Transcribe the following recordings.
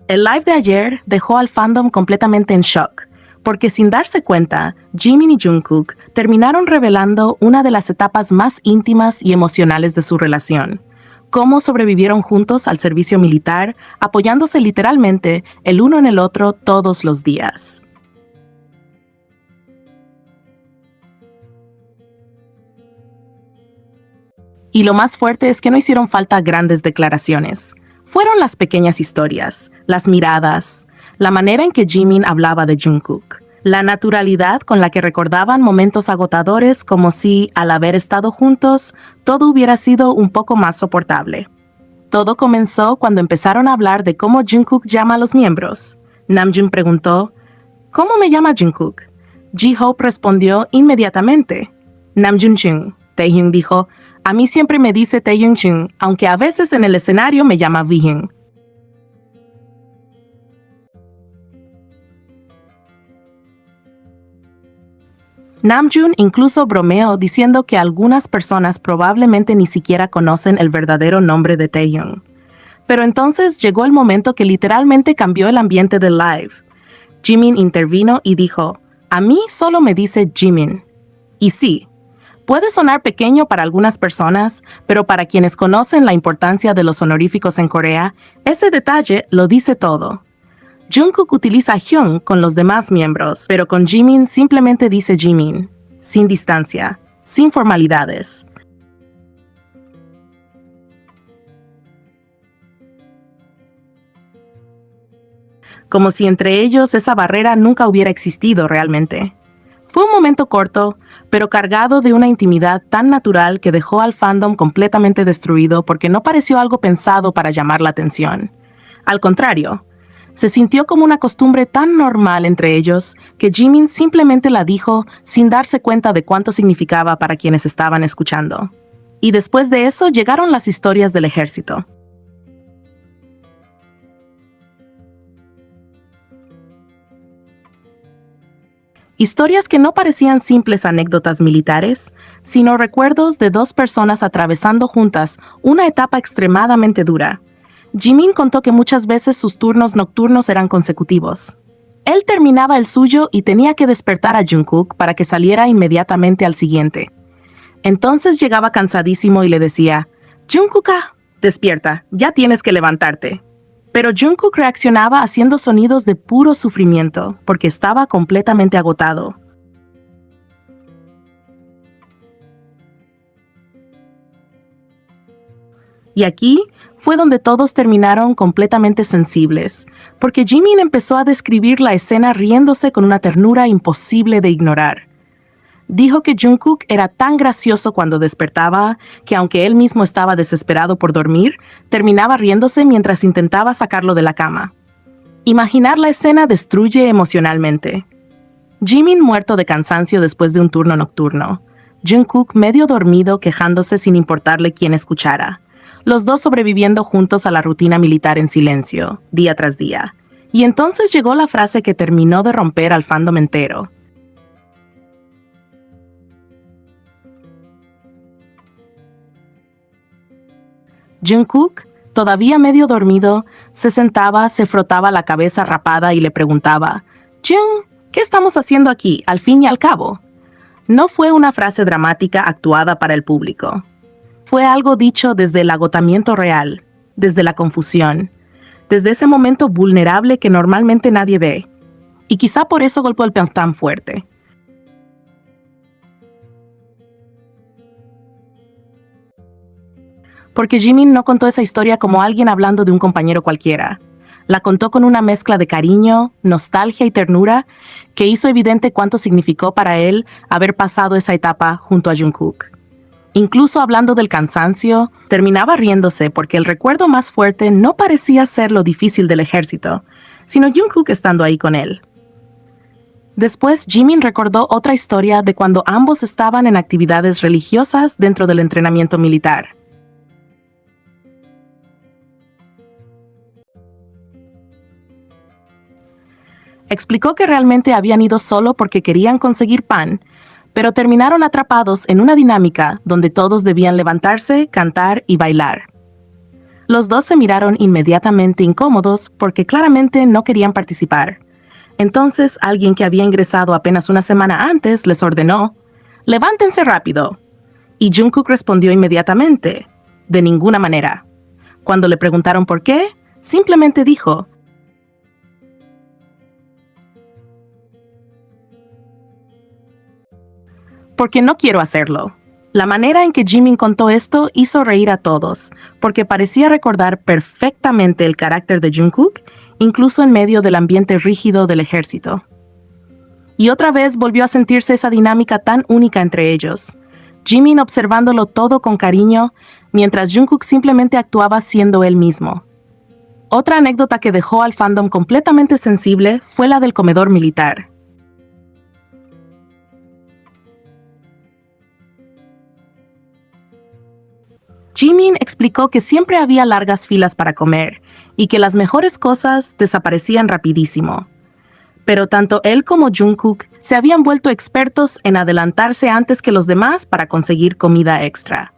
El live de ayer dejó al fandom completamente en shock, porque sin darse cuenta, Jimin y Jungkook terminaron revelando una de las etapas más íntimas y emocionales de su relación. Cómo sobrevivieron juntos al servicio militar, apoyándose literalmente el uno en el otro todos los días. Y lo más fuerte es que no hicieron falta grandes declaraciones. Fueron las pequeñas historias, las miradas, la manera en que Jimin hablaba de Jungkook, la naturalidad con la que recordaban momentos agotadores como si, al haber estado juntos, todo hubiera sido un poco más soportable. Todo comenzó cuando empezaron a hablar de cómo Jungkook llama a los miembros. Namjoon preguntó, ¿cómo me llama Jungkook? J-Hope respondió inmediatamente, Namjoon-chung. Taehyung dijo, a mí siempre me dice Taehyung-chung, aunque a veces en el escenario me llama Vihyun. Namjoon incluso bromeó diciendo que algunas personas probablemente ni siquiera conocen el verdadero nombre de Taehyung. Pero entonces llegó el momento que literalmente cambió el ambiente del live. Jimin intervino y dijo, a mí solo me dice Jimin. Y sí, puede sonar pequeño para algunas personas, pero para quienes conocen la importancia de los honoríficos en Corea, ese detalle lo dice todo. Jungkook utiliza Hyun con los demás miembros, pero con Jimin simplemente dice Jimin, sin distancia, sin formalidades. Como si entre ellos esa barrera nunca hubiera existido realmente. Fue un momento corto, pero cargado de una intimidad tan natural que dejó al fandom completamente destruido porque no pareció algo pensado para llamar la atención. Al contrario, se sintió como una costumbre tan normal entre ellos que Jimin simplemente la dijo sin darse cuenta de cuánto significaba para quienes estaban escuchando. Y después de eso llegaron las historias del ejército. Historias que no parecían simples anécdotas militares, sino recuerdos de dos personas atravesando juntas una etapa extremadamente dura. Jimin contó que muchas veces sus turnos nocturnos eran consecutivos. Él terminaba el suyo y tenía que despertar a Jungkook para que saliera inmediatamente al siguiente. Entonces llegaba cansadísimo y le decía, Jungkook, despierta, ya tienes que levantarte. Pero Jungkook reaccionaba haciendo sonidos de puro sufrimiento porque estaba completamente agotado. Y aquí fue donde todos terminaron completamente sensibles, porque Jimin empezó a describir la escena riéndose con una ternura imposible de ignorar. Dijo que Jungkook era tan gracioso cuando despertaba que aunque él mismo estaba desesperado por dormir, terminaba riéndose mientras intentaba sacarlo de la cama. Imaginar la escena destruye emocionalmente. Jimin muerto de cansancio después de un turno nocturno. Jungkook medio dormido quejándose sin importarle quién escuchara. Los dos sobreviviendo juntos a la rutina militar en silencio, día tras día. Y entonces llegó la frase que terminó de romper al fandom entero. Jungkook, todavía medio dormido, se sentaba, se frotaba la cabeza rapada y le preguntaba, Jung, ¿qué estamos haciendo aquí, al fin y al cabo? No fue una frase dramática actuada para el público. Fue algo dicho desde el agotamiento real, desde la confusión, desde ese momento vulnerable que normalmente nadie ve. Y quizá por eso golpeó el peón tan fuerte. Porque Jimin no contó esa historia como alguien hablando de un compañero cualquiera. La contó con una mezcla de cariño, nostalgia y ternura que hizo evidente cuánto significó para él haber pasado esa etapa junto a Jungkook. Incluso hablando del cansancio, terminaba riéndose porque el recuerdo más fuerte no parecía ser lo difícil del ejército, sino Jungkook estando ahí con él. Después, Jimin recordó otra historia de cuando ambos estaban en actividades religiosas dentro del entrenamiento militar. Explicó que realmente habían ido solo porque querían conseguir pan, pero terminaron atrapados en una dinámica donde todos debían levantarse, cantar y bailar. Los dos se miraron inmediatamente incómodos porque claramente no querían participar. Entonces, alguien que había ingresado apenas una semana antes les ordenó: «Levántense rápido». Y Jungkook respondió inmediatamente: «De ninguna manera». Cuando le preguntaron por qué, simplemente dijo: «Porque no quiero hacerlo». La manera en que Jimin contó esto hizo reír a todos, porque parecía recordar perfectamente el carácter de Jungkook, incluso en medio del ambiente rígido del ejército. Y otra vez volvió a sentirse esa dinámica tan única entre ellos. Jimin observándolo todo con cariño, mientras Jungkook simplemente actuaba siendo él mismo. Otra anécdota que dejó al fandom completamente sensible fue la del comedor militar. Jimin explicó que siempre había largas filas para comer y que las mejores cosas desaparecían rapidísimo. Pero tanto él como Jungkook se habían vuelto expertos en adelantarse antes que los demás para conseguir comida extra.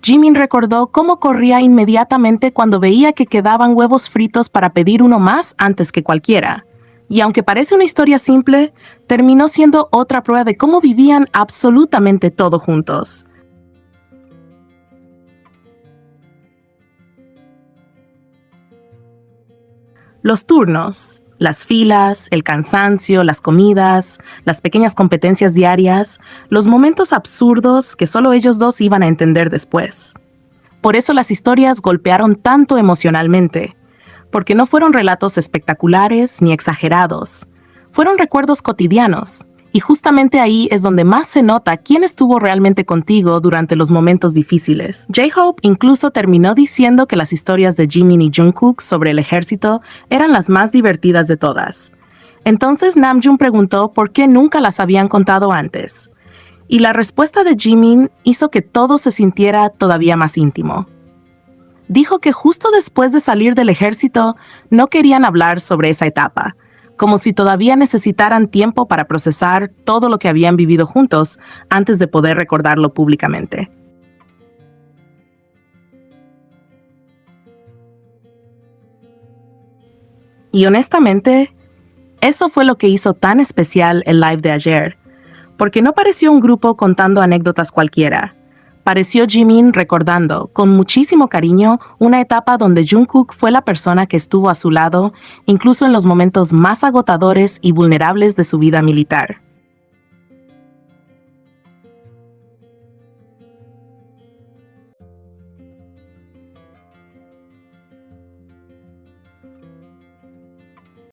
Jimin recordó cómo corría inmediatamente cuando veía que quedaban huevos fritos para pedir uno más antes que cualquiera. Y aunque parece una historia simple, terminó siendo otra prueba de cómo vivían absolutamente todo juntos. Los turnos, las filas, el cansancio, las comidas, las pequeñas competencias diarias, los momentos absurdos que solo ellos dos iban a entender después. Por eso las historias golpearon tanto emocionalmente, porque no fueron relatos espectaculares ni exagerados, fueron recuerdos cotidianos, y justamente ahí es donde más se nota quién estuvo realmente contigo durante los momentos difíciles. J-Hope incluso terminó diciendo que las historias de Jimin y Jungkook sobre el ejército eran las más divertidas de todas. Entonces Namjoon preguntó por qué nunca las habían contado antes. Y la respuesta de Jimin hizo que todo se sintiera todavía más íntimo. Dijo que justo después de salir del ejército no querían hablar sobre esa etapa, como si todavía necesitaran tiempo para procesar todo lo que habían vivido juntos antes de poder recordarlo públicamente. Y honestamente, eso fue lo que hizo tan especial el live de ayer, porque no pareció un grupo contando anécdotas cualquiera. Pareció Jimin recordando, con muchísimo cariño, una etapa donde Jungkook fue la persona que estuvo a su lado, incluso en los momentos más agotadores y vulnerables de su vida militar.